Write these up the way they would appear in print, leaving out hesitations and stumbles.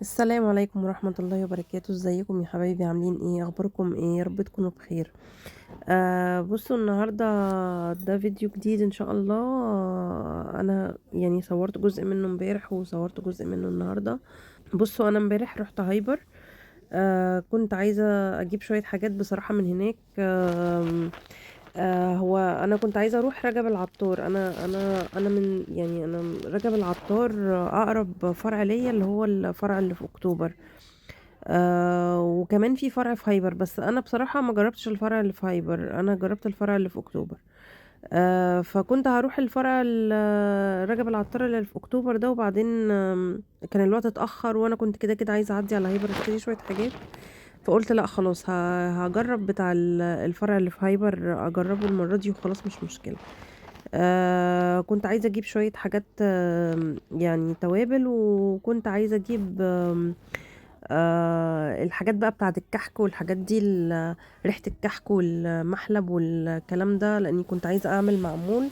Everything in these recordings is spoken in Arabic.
السلام عليكم ورحمة الله وبركاته. ازيكم يا حبايبي؟ عاملين ايه؟ اخباركم ايه؟ يا رب تكونوا بخير. بصوا النهاردة ده فيديو جديد ان شاء الله. انا يعني صورت جزء منه امبارح وصورت جزء منه النهاردة. بصوا انا امبارح رحت هايبر. كنت عايزة اجيب شوية حاجات بصراحة من هناك. هو انا كنت عايزة اروح رجب العطار. انا من يعني انا رجب العطار اقرب فرع ليا اللي هو الفرع اللي في اكتوبر. وكمان في فرع في هايبر، بس انا بصراحة ما جربتش الفرع اللي في هايبر، انا جربت الفرع اللي في اكتوبر. فكنت هروح الفرع رجب العطار اللي في اكتوبر ده، وبعدين كان الوقت اتأخر وانا كنت كده كده عايزة اعدي على هايبر اشتري شوية حاجات. فقلت لا خلاص هجرب بتاع الفرع اللي في هايبر، اجربه المرة دي وخلاص مش مشكلة. كنت عايزة اجيب شوية حاجات، يعني توابل، وكنت عايزة اجيب الحاجات بقى بتاعة الكحك والحاجات دي، ريحة الكحك والمحلب والكلام ده، لاني كنت عايزة اعمل معمول.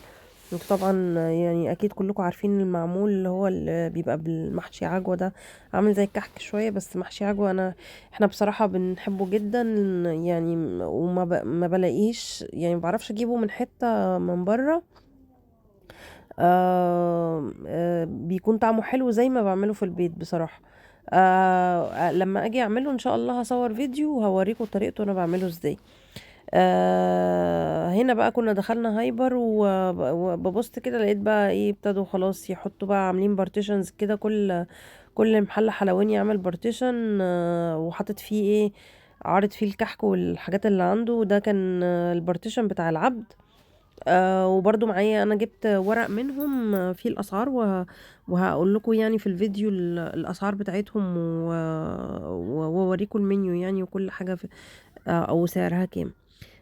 وطبعا يعني اكيد كلكم عارفين المعمول اللي هو اللي بيبقى بالمحشي عجوة ده، عامل زي الكحك شوية بس محشي عجوة. احنا بصراحة بنحبه جدا يعني، ما بلاقيش يعني، ما بعرفش اجيبه من حتة من بره. بيكون طعمه حلو زي ما بعمله في البيت بصراحة. لما اجي اعمله ان شاء الله هصور فيديو وهوريكم طريقته انا بعمله ازاي. هنا بقى كنا دخلنا هايبر وببص كده لقيت بقى ايه، ابتدوا خلاص يحطوا بقى عاملين بارتيشنز كده، كل محل حلواني يعمل بارتيشن وحاطط فيه ايه، عارض فيه الكحك والحاجات اللي عنده. ده كان البارتيشن بتاع العبد. وبرضو معايا انا جبت ورق منهم فيه الاسعار، وهقول لكم يعني في الفيديو الاسعار بتاعتهم، واوريكم المنيو يعني وكل حاجه في او سعرها كام.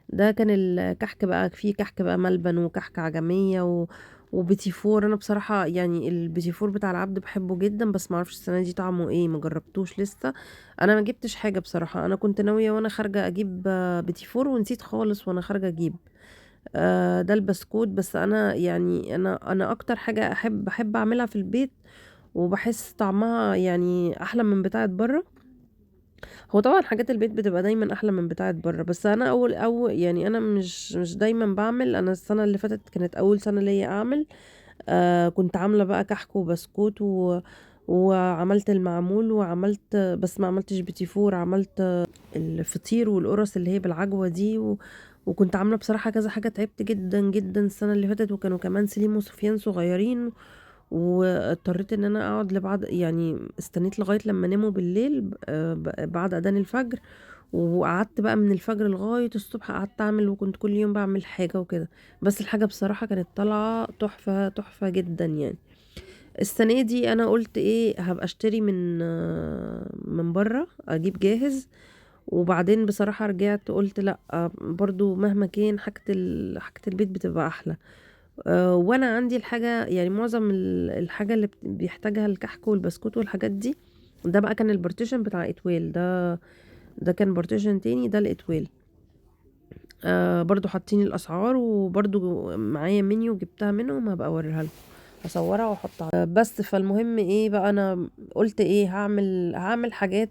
ده كان الكحك بقى، فيه كحك بقى ملبن وكحك عجميه وبيتي فور. انا بصراحه يعني البيتي فور بتاع العبد بحبه جدا، بس ما اعرفش السنه دي طعمه ايه، ما جربتوش لسه. انا ما جبتش حاجه بصراحه، انا كنت ناويه وانا خارجه اجيب بيتي فور ونسيت خالص وانا خارجه اجيب. ده البسكوت. بس انا يعني انا اكتر حاجة بحب اعملها في البيت، وبحس طعمها يعني احلى من بتاعة بره. هو طبعا حاجات البيت بتبقى دايما احلى من بتاعة بره، بس انا اول يعني انا مش دايما بعمل. انا السنة اللي فاتت كانت اول سنة ليا اعمل. كنت عاملة بقى كحك وبسكوت وعملت المعمول، وعملت بس ما عملتش بيتي فور، عملت الفطير والقرص اللي هي بالعجوة دي وكنت عاملة بصراحة كذا حاجة. تعبت جدا جدا السنة اللي فاتت، وكانوا كمان سليم وسفيان صغيرين، واضطريت ان انا اقعد لبعض يعني، استنيت لغاية لما ناموا بالليل بعد اذان الفجر، وقعدت بقى من الفجر لغاية الصبح قعدت اعمل، وكنت كل يوم بعمل حاجة وكده. بس الحاجة بصراحة كانت طالعة تحفة تحفة جدا يعني. السنة دي انا قلت ايه، هبقى اشتري من بره اجيب جاهز. وبعدين بصراحة رجعت قلت لا، برضو مهما كان حاجة البيت بتبقى احلى. وانا عندي الحاجة يعني، معظم الحاجة اللي بيحتاجها الكحك والبسكوت والحاجات دي. ده بقى كان البارتيشن بتاع اتويل ده كان بارتيشن تاني، ده الاتويل. برضو حاطين الاسعار، وبرضو معايا منيو جبتها منهم، هبقى اوريها لكم، هصورها واحطها. بس فالمهم ايه بقى، انا قلت ايه، هعمل حاجات،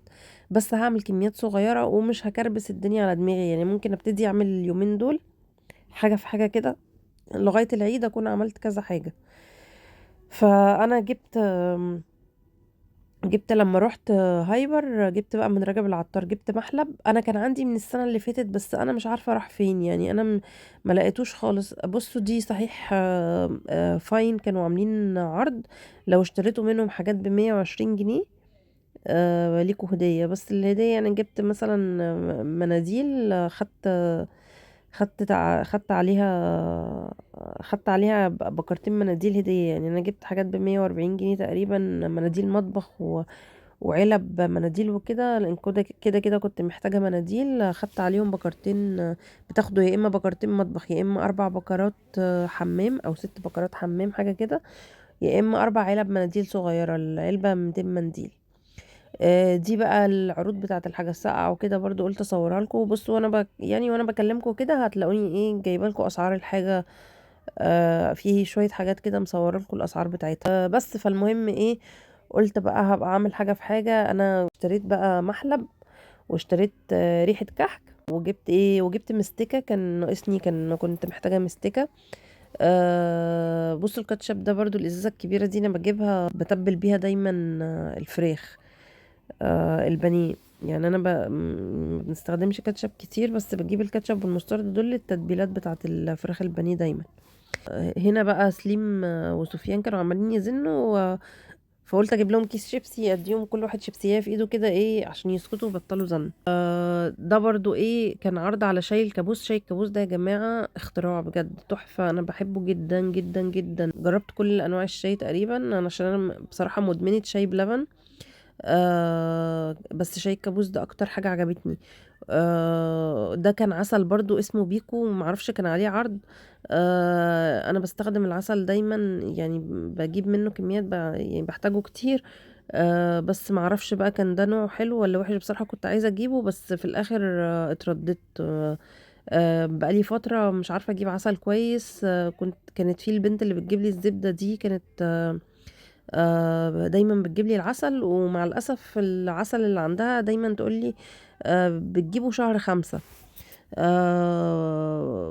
بس هعمل كميات صغيرة ومش هكربس الدنيا على دماغي يعني. ممكن ابتدي اعمل اليومين دول حاجة في حاجة كده، لغاية العيد اكون عملت كذا حاجة. فانا جبت لما رحت هايبر، جبت بقى من رجب العطار، جبت محلب انا كان عندي من السنه اللي فاتت، بس انا مش عارفه راح فين يعني، انا ما لقيتوش خالص. بصوا دي صحيح فاين كانوا عاملين عرض، لو اشتريتوا منهم حاجات ب120 جنيه ليكوا هديه. بس الهديه يعني جبت مثلا مناديل، خدت عليها بكرتين مناديل هديه يعني. انا جبت حاجات ب140 جنيه تقريبا، مناديل مطبخ وعلب مناديل وكده، لان كده كنت محتاجة مناديل. خدت عليهم بكرتين. بتاخدوا يا اما بكرتين مطبخ، يا اما 4 بكرات حمام او 6 بكرات حمام حاجة كده، يا اما 4 علب مناديل صغيرة، العلبة 200 منديل. دي بقى العروض بتاعت الحاجة الساقعة وكده، برضو قلت اصورها لكم. بصوا يعني وانا بكلمكم كده هتلاقوني ايه، جايبه لكم اسعار الحاجة. فيه شوية حاجات كده مصوره لكم الاسعار بتاعتها. بس فالمهم ايه، قلت بقى هبقى اعمل حاجة في حاجة. انا اشتريت بقى محلب، واشتريت ريحة كحك، وجبت مستكة، كان ناقصني، كنت محتاجة مستكة. بصوا الكاتشب ده برضو، الازازة الكبيرة دي انا بجيبها بتبل بيها دايما الفراخ، البانيه. يعني انا ما بنستخدمش كاتشب كتير، بس بجيب الكاتشب والمسترد دول للتتبيلات بتاعه الفراخ البانيه دايما. هنا بقى سليم وسفيان كانوا عمالين يزنوا، فقلت اجيب لهم كيس شيبسي، اديهم كل واحد شيبسيه في ايده كده، ايه عشان يسكتوا وبطلوا زن. ده برضو ايه، كان عرض على شاي الكابوس. شاي الكابوس ده يا جماعة اختراع بجد تحفة، انا بحبه جدا جدا جدا. جربت كل انواع الشاي تقريبا، انا عشان انا بصراحة مدمنة شاي بلبن. بس شاي الكابوس ده اكتر حاجة عجبتني. ده كان عسل برضو اسمه بيكو، معرفش كان عليه عرض. انا بستخدم العسل دايما، يعني بجيب منه كميات يعني بحتاجه كتير. بس معرفش بقى كان ده نوع حلو ولا وحش، بصراحة كنت عايزة اجيبه بس في الاخر اترددت. بقالي فترة مش عارفة اجيب عسل كويس. كانت في البنت اللي بتجيب لي الزبدة دي، كانت دايما بتجيب لي العسل، ومع الأسف العسل اللي عندها دايما تقول لي بتجيبه شهر 5.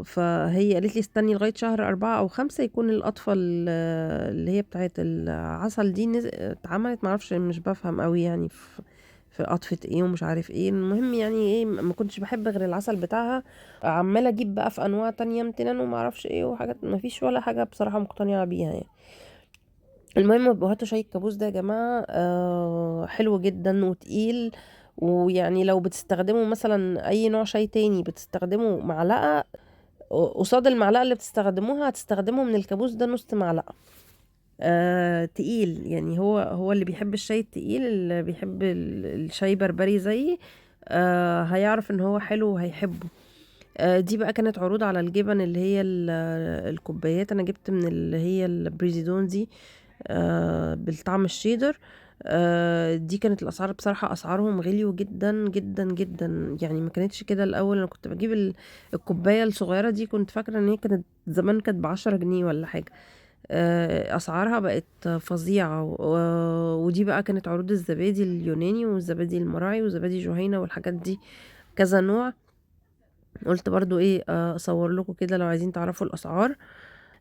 فهي قالت لي استني لغاية شهر 4 أو 5 يكون الأطفال اللي هي بتاعت العسل دي اتعملت. معرفش، مش بفهم قوي يعني في قطفة ايه ومش عارف ايه. المهم يعني ايه، ما كنتش بحب غير العسل بتاعها. عمالة اجيب بقى في انواع تانية امتنان وما اعرفش ايه وحاجات، ما فيش ولا حاجة بصراحة مقتنعة بيها يعني. المهم هاتوا شاي الكابوس ده يا جماعة، حلو جدا وتقيل. ويعني لو بتستخدموا مثلا اي نوع شاي تاني، بتستخدموا معلقة قصاد المعلقة اللي بتستخدموها، هتستخدموا من الكابوس ده نص معلقة. تقيل يعني، هو اللي بيحب الشاي التقيل، اللي بيحب الشاي بربري زيي، هيعرف ان هو حلو وهيحبه. دي بقى كانت عروض على الجبن، اللي هي الكوبايات. انا جبت من اللي هي البريزيدون دي، بالطعم الشيدر. دي كانت الاسعار بصراحة، اسعارهم غليوا جدا جدا جدا، يعني ما كانتش كده الاول. انا كنت بجيب الكوباية الصغيرة دي، كنت فاكرة ان هي كانت زمان كانت ب10 جنيه ولا حاجة. اسعارها بقت فظيعة. ودي بقى كانت عروض الزبادي اليوناني والزبادي المراعي وزبادي جهينة والحاجات دي، كذا نوع. قلت برضو ايه، اصور لكم كده لو عايزين تعرفوا الاسعار.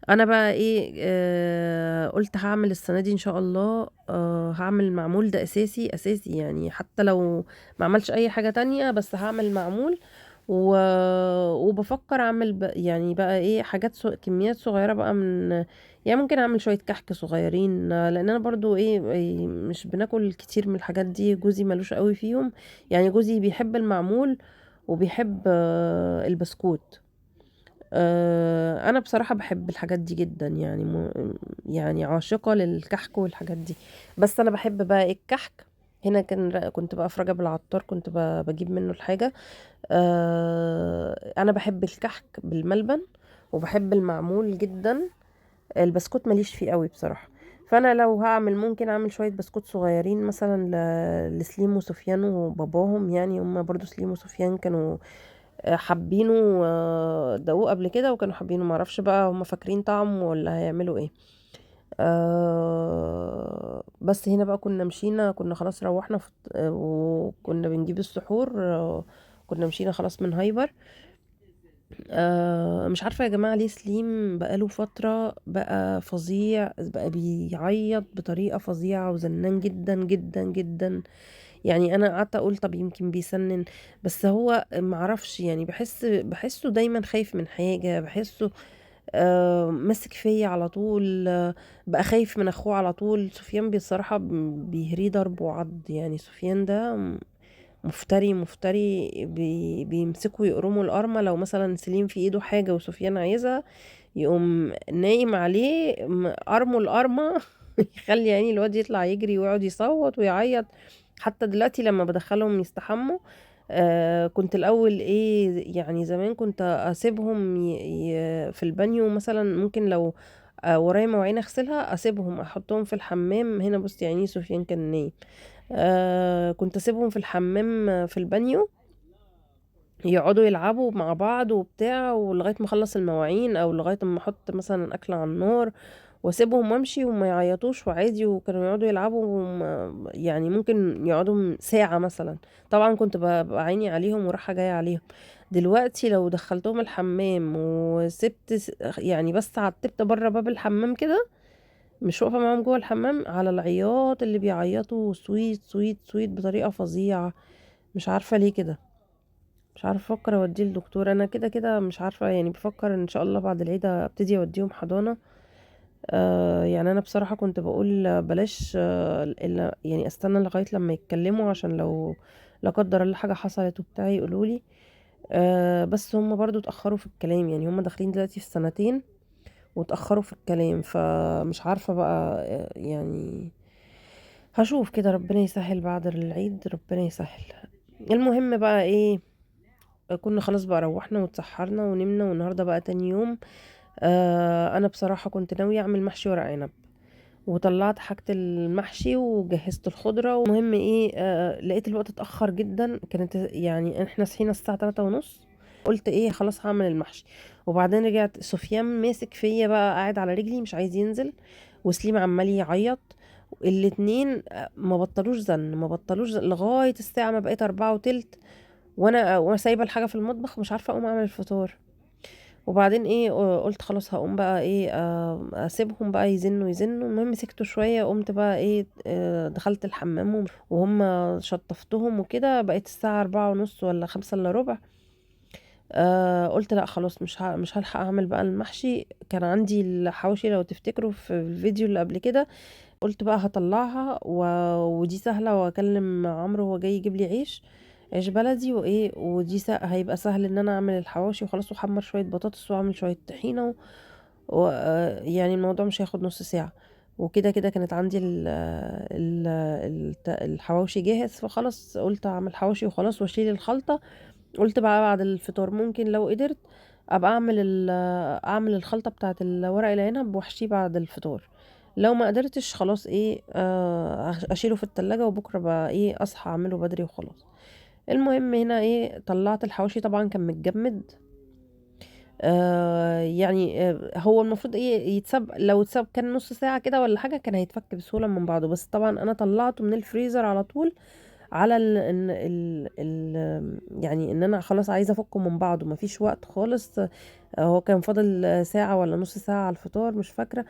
انا بقى ايه، قلت هعمل السنه دي ان شاء الله، هعمل معمول ده اساسي اساسي، يعني حتى لو ما عملش اي حاجه تانية بس هعمل معمول. و... وبفكر اعمل يعني بقى ايه حاجات كميات صغيره بقى من، يعني ممكن اعمل شويه كحك صغيرين، لان انا برضو ايه مش بناكل كتير من الحاجات دي، جوزي ملوش قوي فيهم. يعني جوزي بيحب المعمول وبيحب البسكوت. انا بصراحة بحب الحاجات دي جدا، يعني يعني عاشقة للكحك والحاجات دي. بس انا بحب بقى ايه الكحك. هنا كنت بقى في رجب العطار، كنت بجيب منه الحاجة. انا بحب الكحك بالملبن، وبحب المعمول جدا. البسكوت ماليش فيه قوي بصراحة. فانا لو هعمل ممكن اعمل شوية بسكوت صغيرين مثلا لسليم وسفيان وباباهم، يعني هما برضو سليم وسفيان كانوا حابينه، دقوه قبل كده وكانوا حابينه، معرفش بقى هم فاكرين طعمه ولا هيعملوا ايه. بس هنا بقى كنا مشينا، كنا خلاص روحنا وكنا بنجيب السحور. كنا مشينا خلاص من هايبر. مش عارفة يا جماعة ليه سليم بقاله فترة بقى فظيع، بقى بيعيط بطريقة فظيعة وزنان جدا جدا جدا. يعني انا قعدت اقول طب يمكن بيسنن، بس هو معرفش، يعني بحسه دايما خايف من حاجة، بحسه ماسك فيا على طول. بقى خايف من اخوه على طول. سفيان بصراحة بيهريه ضرب وعض، يعني سفيان ده مفتري مفتري، بيمسكوا يقرموا القرمة. لو مثلا سليم في ايده حاجة وسفيان عايزها، يقوم نايم عليه قرمه القرمة يخلي يعني الواد يطلع يجري ويقعد يصوت ويعيط. حتى دلوقتي لما بدخلهم يستحموا، كنت الاول ايه، يعني زمان كنت اسيبهم في البانيو مثلا، ممكن لو ورايا مواعين اغسلها اسيبهم احطهم في الحمام. هنا بص يعني سفيان كان نايم. كنت اسيبهم في الحمام في البانيو، يقعدوا يلعبوا مع بعض وبتاع، ولغاية ما اخلص المواعين او لغاية ما احط مثلا اكل على النار واسيبهم وامشي وما يعيطوش وعادي، وكانوا يقعدوا يلعبوا يعني ممكن يقعدوا ساعة مثلا. طبعا كنت ببقى عيني عليهم وراحة جاية عليهم. دلوقتي لو دخلتهم الحمام وسبت يعني بس عتبت بره باب الحمام كده، مش واقفة معاهم جوه الحمام، على العياط اللي بيعيطوا سويت سويت سويت بطريقة فظيعة. مش عارفة ليه كده. مش عارفة، افكر اوديه للدكتور. انا كده كده مش عارفة يعني، بفكر ان شاء الله بعد العيد ابتدي اوديهم حضانة. يعني انا بصراحة كنت بقول بلاش، الا يعني استنى لغاية لما يتكلموا، عشان لو لا قدر الله حاجة حصلت وبتاع يقولولي. بس هم برضو اتأخروا في الكلام، يعني هم داخلين دلوقتي في سنتين واتأخروا في الكلام، فمش عارفة بقى يعني هشوف كده، ربنا يسهل بعد العيد، ربنا يسهل. المهم بقى ايه، كنا خلاص بقى روحنا واتسحرنا ونمنا، والنهارده بقى تاني يوم. انا بصراحة كنت ناوية اعمل محشي ورق عنب، وطلعت حاجة المحشي وجهزت الخضرة. ومهم ايه، لقيت الوقت اتأخر جدا، كانت يعني احنا صحينا الساعة 3:30. قلت ايه خلاص هعمل المحشي. وبعدين رجعت سفيان ماسك فيا بقى، قاعد على رجلي مش عايز ينزل، وسليم عمال يعيط. الاتنين ما بطلوش زن، ما بطلوش زن لغاية الساعة ما بقيت 4:15. وانا سايبة الحاجة في المطبخ مش عارفة اقوم اعمل الفطار. وبعدين ايه، قلت خلاص هقوم بقى ايه، اسيبهم بقى يزنوا يزنوا. المهم سكتوا شوية، قمت بقى ايه، دخلت الحمام وهم شطفتهم وكده. بقيت الساعة 4:30 ولا 5:45. قلت لا خلاص مش هلحق اعمل بقى المحشي. كان عندي الحواوشي لو تفتكروا في الفيديو اللي قبل كده، قلت بقى هطلعها ودي سهلة، واكلم عمرو وهو جاي يجيب لي عيش بلدي وايه، ودي هيبقى سهل ان انا اعمل الحواوشي وخلاص، واحمر شوية بطاطس واعمل شوية طحينة يعني الموضوع مش هياخد نص ساعة. وكده كده كانت عندي الحواوشي جاهز، فخلاص قلت اعمل حواوشي وخلاص واشيل الخلطة. قلت بقى بعد الفطار ممكن لو قدرت ابقى اعمل الخلطة بتاعة الورق العنب واحشيه بعد الفطار. لو ما قدرتش خلاص ايه، اشيله في التلاجة، وبكرة بقى ايه اصحى اعمله بدري وخلاص. المهم هنا ايه، طلعت الحواوشي طبعا كان متجمد. يعني هو المفروض ايه يتساب، لو اتساب كان نص ساعة كده ولا حاجة كان هيتفك بسهولة من بعضه، بس طبعا انا طلعته من الفريزر على طول، على يعني ان انا خلاص عايزة افكه من بعضه، مفيش وقت خالص. هو كان فاضل ساعة ولا نص ساعة على الفطار مش فاكرة.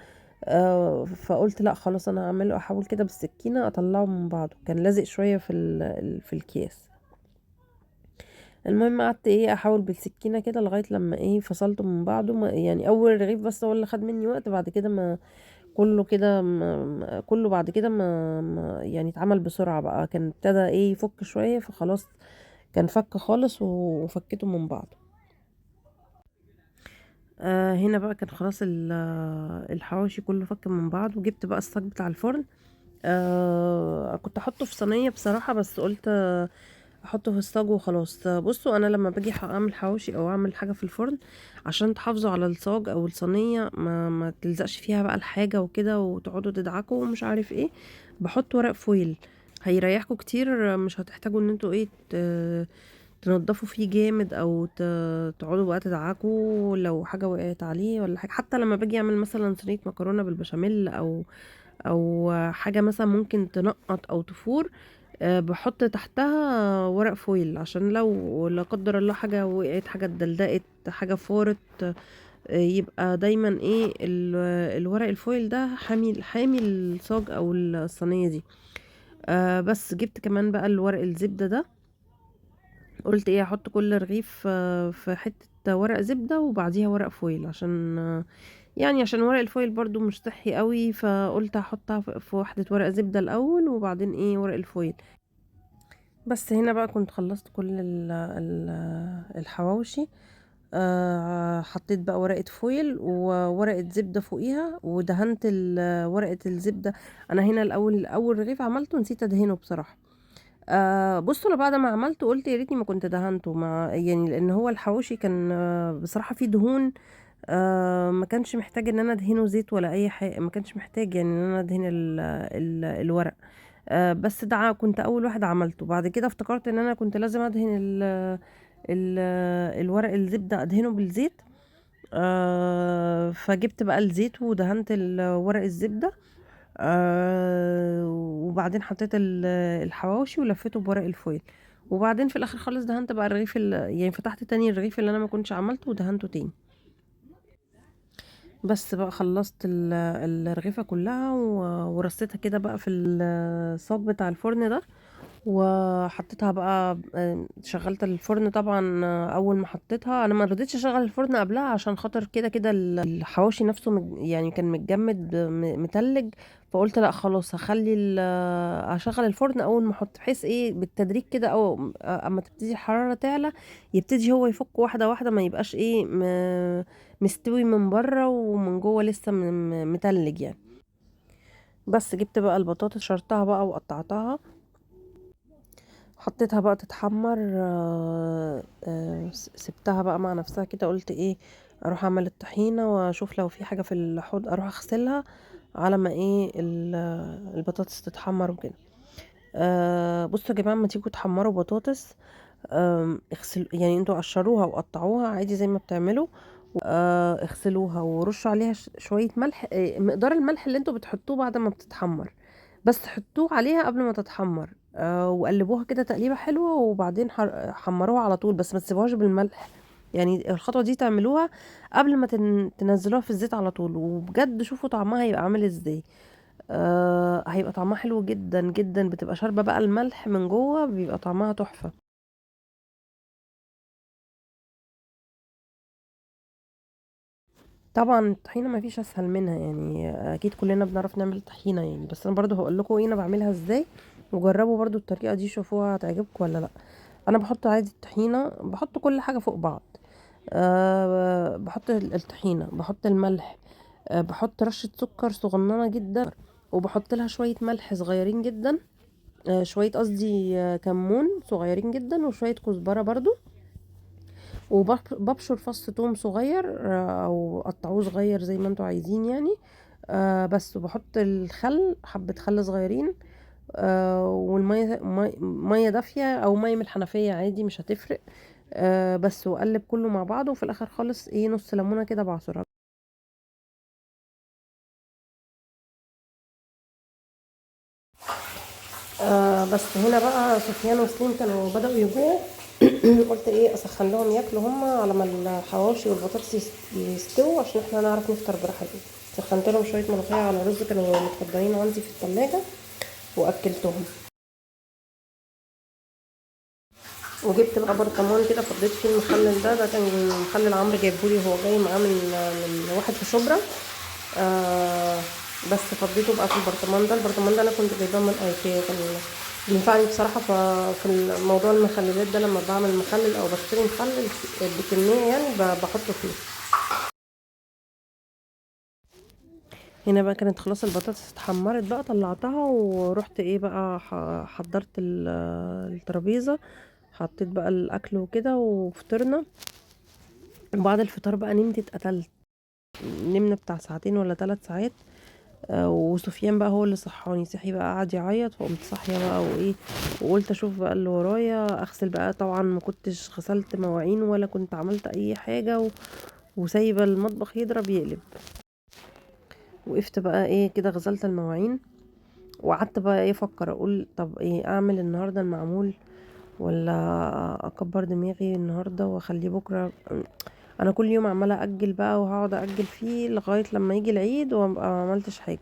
فقلت لا خلاص انا هعمله، احاول كده بالسكينة اطلعه من بعضه، كان لازق شوية في الكيس. المهم قعدت ايه احاول بالسكينه كده لغايه لما ايه فصلته من بعضه، ما يعني اول رغيف بس هو اللي خد مني وقت، بعد كده ما كله كده كله بعد كده يعني اتعمل بسرعه بقى، كان ابتدى ايه يفك شويه، فخلاص كان فك خالص وفكته من بعضه. هنا بقى كان خلاص الحواوشي كله فك من بعض، وجبت بقى الصاج بتاع الفرن. كنت احطه في صينيه بصراحه، بس قلت احطه في الصاج وخلاص. بصوا انا لما باجي اعمل حواوشي او اعمل حاجه في الفرن، عشان تحافظوا على الصاج او الصينيه ما تلزقش فيها بقى الحاجه وكده وتقعدوا تدعكوا ومش عارف ايه، بحط ورق فويل. هيريحكوا كتير، مش هتحتاجوا ان انتوا ايه تنضفوا فيه جامد، او تقعدوا بقى تدعكوا لو حاجه وقعت عليه ولا حاجه. حتى لما باجي اعمل مثلا صينيه مكرونه بالبشاميل، او حاجه مثلا ممكن تنقط او تفور، بحط تحتها ورق فويل، عشان لو لا قدر الله حاجه وقعت، حاجه اتدلدقت، حاجه فورت، يبقى دايما ايه الورق الفويل ده حامي الصاج او الصينيه دي. بس جبت كمان بقى الورق الزبده ده، قلت ايه احط كل رغيف في حتة ورق زبدة وبعديها ورق فويل، عشان يعني عشان ورق الفويل برضو مش صحي قوي، فقلت هحطها في واحدة ورق زبدة الاول وبعدين ايه ورق الفويل. بس هنا بقى كنت خلصت كل الحواوشي. حطيت بقى ورقة فويل وورقة زبدة فوقيها، ودهنت ورقة الزبدة. انا هنا اول رغيف عملته نسيت ادهنه بصراحة. بصوا انا بعد ما عملته قلت يا ريتني ما كنت دهنته، مع يعني لان هو الحواوشي كان بصراحه فيه دهون. ما كانش محتاج ان انا ادهنه زيت ولا اي حاجه، ما كانش محتاج يعني ان انا ادهن الورق. بس ده كنت اول واحد عملته، بعد كده افتكرت ان انا كنت لازم ادهن ال الورق الزبده ادهنه بالزيت. فجبت بقى الزيت ودهنت ورق الزبدة. وبعدين حطيت الحواوشي ولفيته بورق الفويل. وبعدين في الاخر خالص دهنت بقى الرغيف يعني فتحت تاني الرغيف اللي انا ما كنتش عملته ودهنته تاني. بس بقى خلصت الرغيفة كلها ورصيتها كده بقى في الصاج بتاع الفرن ده. وحطيتها بقى، شغلت الفرن طبعا. اول ما حطيتها انا ما رضيتش اشغل الفرن قبلها عشان خاطر كده كده الحواوشي نفسه يعني كان متجمد متلج. فقلت لا خلاص هخلي هشغل الفرن اول ما احط، بحيث ايه بالتدريج كده، او اما تبتدي الحرارة تعلى يبتدي هو يفك واحدة واحدة، ما يبقاش ايه مستوي من بره ومن جوه لسه متلج يعني. بس جبت بقى البطاطس شرطها بقى وقطعتها، حطيتها بقى تتحمر. سبتها بقى مع نفسها كده. قلت ايه، اروح اعمل الطحينة واشوف لو في حاجة في الحوض اروح اغسلها على ما ايه البطاطس تتحمر وكده. بصوا يا جماعة، ما تيجوا تحمروا بطاطس، اغسلوا يعني، انتوا قشروها وقطعوها عادي زي ما بتعملوا. اغسلوها ورشوا عليها شوية ملح، مقدار الملح اللي انتوا بتحطوه بعد ما بتتحمر، بس حطوه عليها قبل ما تتحمر. وقلبوها كده تقليبة حلوة، وبعدين حمروها على طول، بس ما تسيبوهاش بالملح. يعني الخطوة دي تعملوها قبل ما تنزلوها في الزيت على طول، وبجد شوفوا طعمها هيبقى عامل ازاي. هيبقى طعمها حلو جدا جدا، بتبقى شاربة بقى الملح من جوه، بيبقى طعمها تحفة. طبعا الطحينه ما فيش اسهل منها يعني، اكيد كلنا بنعرف نعمل طحينه يعني، بس انا برضو هقول لكم ايه انا بعملها ازاي، وجربوا برضو الطريقه دي شوفوها هتعجبكم ولا لا. انا بحط عادي الطحينه، بحط كل حاجه فوق بعض. بحط الطحينه، بحط الملح، بحط رشه سكر صغننه جدا، وبحط لها شويه ملح صغيرين جدا، شويه قصدي كمون صغيرين جدا، وشويه كزبره برضو، وببشر فص توم صغير، او قطعوه صغير زي ما انتوا عايزين يعني. بس وبحط الخل، حبة خل صغيرين، والمية مية دافية او مية من الحنفية عادي مش هتفرق. بس واقلب كله مع بعضه، وفي الاخر خالص ايه نص ليمونة كده بعصرها. بس هنا بقى سفيان وسليم كانوا بدأوا يجوعوا. قلت ايه اسخن لهم ياكلوا هما على ما الحواوشي والبطاطس يستووا، عشان احنا نعرف نفطر براحتنا. سخنت لهم شويه ملوخيه على رز كانوا متقدرين عندي في الثلاجه، واكلتهم. وجبت بقى برطمان كده فضيت فيه المخلل ده كان مخلل عمرو جايبهولي وهو جاي معاه من واحد في شبرا. آه بس فضيته بقى في البرطمان ده انا كنت جايباه من ايكيا، كان بينفعني بصراحه. في الموضوع المخللات ده لما بعمل مخلل او بشتري مخلل بكميه يعني بحطه فيه. هنا بقى كانت خلاص البطاطس اتحمرت بقى، طلعتها ورحت ايه بقى حضرت الترابيزه، حطيت بقى الاكل وكده وفطرنا. وبعد الفطار بقى نمت اتقتلت، نمنا بتاع ساعتين ولا 3 ساعات. وسفيان بقى هو اللي صحاني، صحي بقى قعد يعيط، فقمت صاحيه بقى وايه، وقلت اشوف بقى اللي ورايا اغسل بقى. طبعا ما كنتش غسلت مواعين ولا كنت عملت اي حاجه، وسايبه المطبخ يضرب يقلب. وقفت بقى ايه كده غسلت المواعين، وقعدت بقى ايه افكر، اقول طب ايه اعمل النهارده المعمول، ولا اكبر دماغي النهارده واخليه بكره. انا كل يوم عماله اجل بقى، وهقعد اجل فيه لغايه لما يجي العيد وابقى ما عملتش حاجه.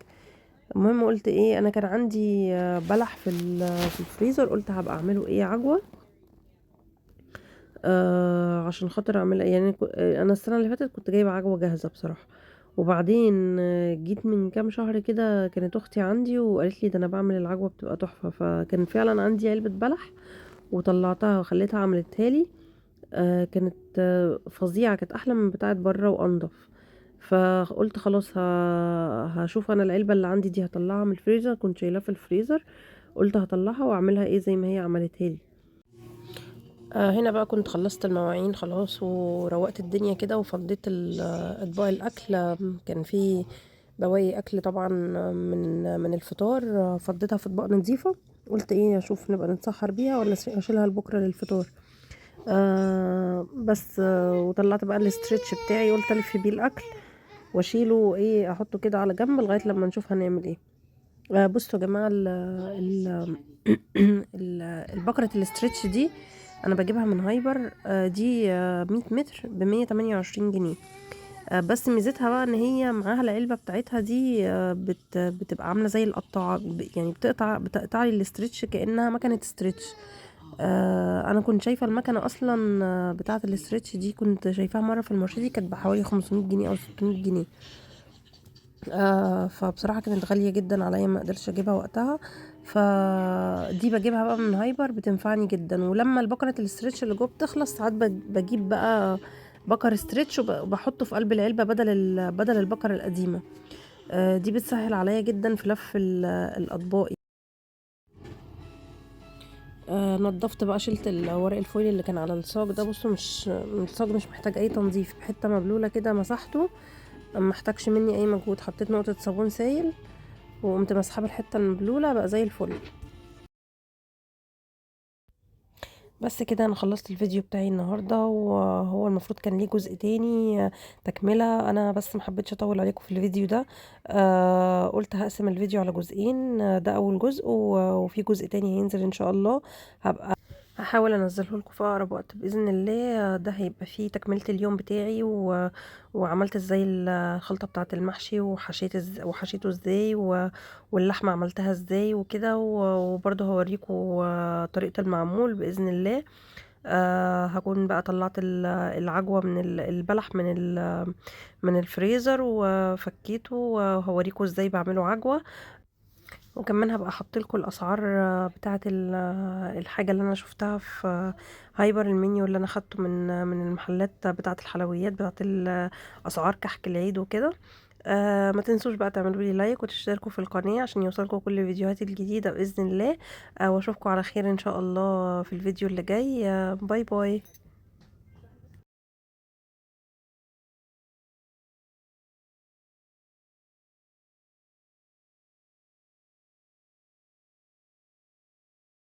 المهم قلت ايه، انا كان عندي بلح في الفريزر، قلت هبقى اعمله ايه عجوه. عشان خاطر اعمل يعني انا السنه اللي فاتت كنت جايبه عجوه جاهزه بصراحه. وبعدين جيت من كام شهر كده كانت اختي عندي وقالت لي ده انا بعمل العجوه بتبقى تحفه، فكان فعلا عندي علبه بلح وطلعتها وخليتها عملتها لي. كانت فظيعه، كانت احلى من بتاعه بره وانضف. فقلت خلاص هشوف انا العلبه اللي عندي دي هطلعها من الفريزر، كنت شايلاها في الفريزر. قلت هطلعها واعملها ايه زي ما هي عملتها لي. هنا بقى كنت خلصت المواعين خلاص وروقت الدنيا كده، وفضيت اطباق الاكل. كان في بواقي اكل طبعا من الفطار، فضيتها في اطباق نظيفه. قلت ايه اشوف نبقى نتسحر بيها ولا اشيلها لبكره للفطار. بس وطلعت بقى الاسترتش بتاعي، قلت الف بيه الاكل واشيله ايه، احطه كده على جنب لغايه لما نشوف هنعمل ايه. بصوا يا جماعه ال البكرة الاسترتش دي انا بجيبها من هايبر. دي 100 متر ب128 جنيه. بس ميزتها بقى ان هي معاها العلبة بتاعتها دي، بتبقى عاملة زي القطاعة، يعني بتقطع لي الاسترتش كأنها مكنة استرتش. انا كنت شايفة المكنة اصلا بتاعة الاسترتش دي، كنت شايفاها مرة في المرشدي كانت بحوالي 500 جنيه او 600 جنيه. فبصراحة كانت غالية جدا عليا، ما قدرتش اجيبها وقتها. فدي بجيبها بقى من هايبر، بتنفعني جدا. ولما البكرة الاسترتش اللي جوه بتخلص ساعات بجيب بقى بكر استرتش وبحطه في قلب العلبة بدل البكرة القديمة. دي بتسهل عليا جدا في لف الاطباق. نضفت بقى، شلت الورق الفويل اللي كان على الصاج ده. بصوا مش الصاج مش محتاج اي تنظيف، حته مبلوله كده مسحته، ما محتاجش مني اي مجهود. حطيت نقطه صابون سائل وقمت مسحبه الحته المبلوله، بقى زي الفل. بس كده انا خلصت الفيديو بتاعي النهارده، وهو المفروض كان ليه جزء تاني تكمله. انا بس محبتش اطول عليكم في الفيديو ده. قلت هقسم الفيديو على جزئين. ده اول جزء، وفي جزء تاني هينزل ان شاء الله. هبقى هحاول انزله لكم في اقرب وقت باذن الله. ده هيبقى فيه تكمله اليوم بتاعي، وعملت ازاي الخلطه بتاعه المحشي، وحشيته ازاي، واللحمه عملتها ازاي وكده. وبرضه هوريكم طريقه المعمول باذن الله. هكون بقى طلعت العجوه من البلح من الفريزر وفكيته، وهوريكم ازاي بعمله عجوه. وكمان هبقى احط لكم الاسعار بتاعه الحاجه اللي انا شفتها في هايبر، المنيو اللي انا خدته من المحلات بتاعه الحلويات، بتاعه اسعار كحك العيد وكده. ما تنسوش بقى تعملوا لي لايك وتشتركوا في القناه عشان يوصلكم كل الفيديوهات الجديده باذن الله. واشوفكم على خير ان شاء الله في الفيديو اللي جاي. باي باي.